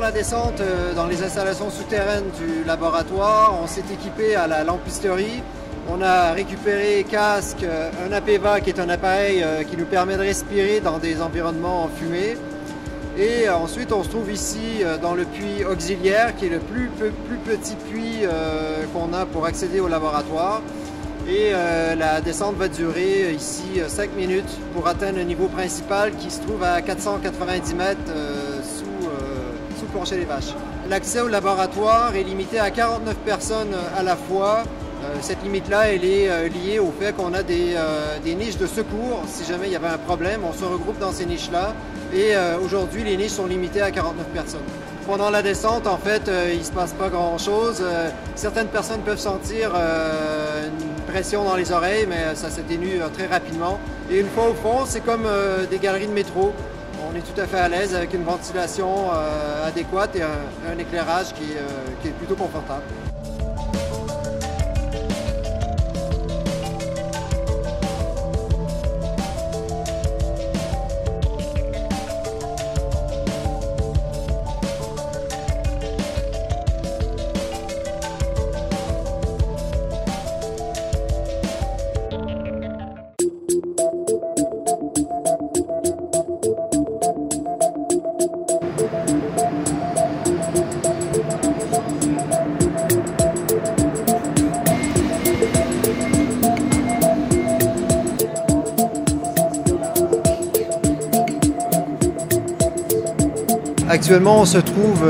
la descente dans les installations souterraines du laboratoire, on s'est équipé à la lampisterie. On a récupéré casque, un APEVA qui est un appareil qui nous permet de respirer dans des environnements enfumés. Et ensuite on se trouve ici dans le puits auxiliaire qui est le plus petit puits qu'on a pour accéder au laboratoire. Et la descente va durer ici 5 minutes pour atteindre le niveau principal qui se trouve à 490 mètres sous le plancher des vaches. L'accès au laboratoire est limité à 49 personnes à la fois. Cette limite-là, elle est liée au fait qu'on a des niches de secours. Si jamais il y avait un problème, on se regroupe dans ces niches-là. Et aujourd'hui, les niches sont limitées à 49 personnes. Pendant la descente, en fait, il ne se passe pas grand-chose. Certaines personnes peuvent sentir une pression dans les oreilles, mais ça s'atténue très rapidement. Et une fois au fond, c'est comme des galeries de métro. On est tout à fait à l'aise avec une ventilation adéquate et un éclairage qui est plutôt confortable. Actuellement, on se trouve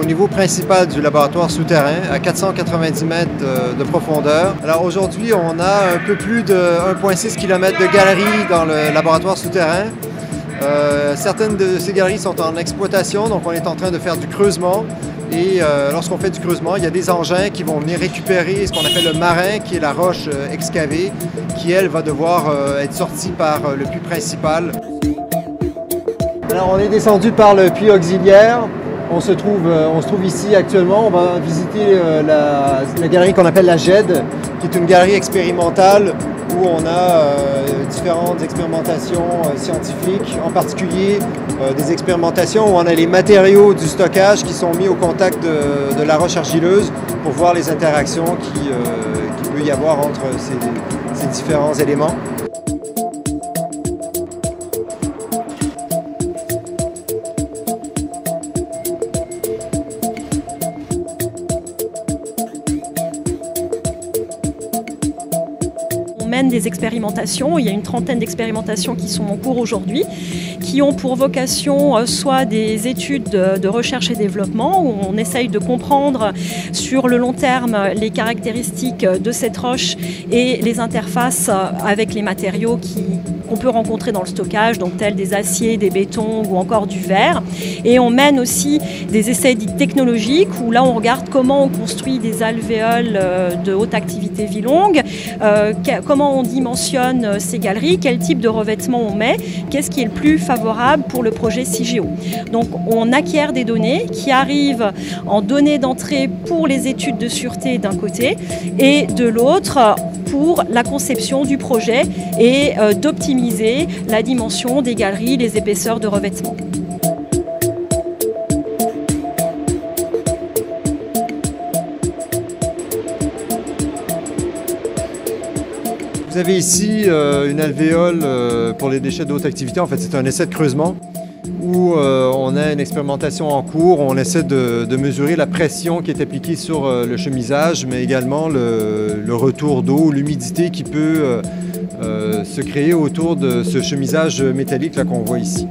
au niveau principal du laboratoire souterrain, à 490 mètres de profondeur. Alors aujourd'hui, on a un peu plus de 1,6 km de galeries dans le laboratoire souterrain. Certaines de ces galeries sont en exploitation, donc on est en train de faire du creusement. Et lorsqu'on fait du creusement, il y a des engins qui vont venir récupérer ce qu'on appelle le marin, qui est la roche excavée, qui elle va devoir être sortie par le puits principal. Alors on est descendu par le puits auxiliaire, on se trouve ici actuellement, on va visiter la galerie qu'on appelle la GED, qui est une galerie expérimentale où on a différentes expérimentations scientifiques, en particulier des expérimentations où on a les matériaux du stockage qui sont mis au contact de la roche argileuse pour voir les interactions qu'il peut y avoir entre ces différents éléments. Mène des expérimentations. Il y a une trentaine d'expérimentations qui sont en cours aujourd'hui, qui ont pour vocation soit des études de recherche et développement, où on essaye de comprendre sur le long terme les caractéristiques de cette roche et les interfaces avec les matériaux qu'on peut rencontrer dans le stockage, donc tels des aciers, des bétons ou encore du verre. Et on mène aussi des essais technologiques où là on regarde comment on construit des alvéoles de haute activité vie longue, comment on dimensionne ces galeries, quel type de revêtement on met, qu'est-ce qui est le plus favorable pour le projet CIGEO. Donc on acquiert des données qui arrivent en données d'entrée pour les études de sûreté d'un côté et de l'autre pour la conception du projet et d'optimiser la dimension des galeries, les épaisseurs de revêtement. Vous avez ici une alvéole pour les déchets de haute activité. En fait, c'est un essai de creusement où on a une expérimentation en cours. On essaie de mesurer la pression qui est appliquée sur le chemisage, mais également le retour d'eau, l'humidité qui peut se créer autour de ce chemisage métallique là qu'on voit ici.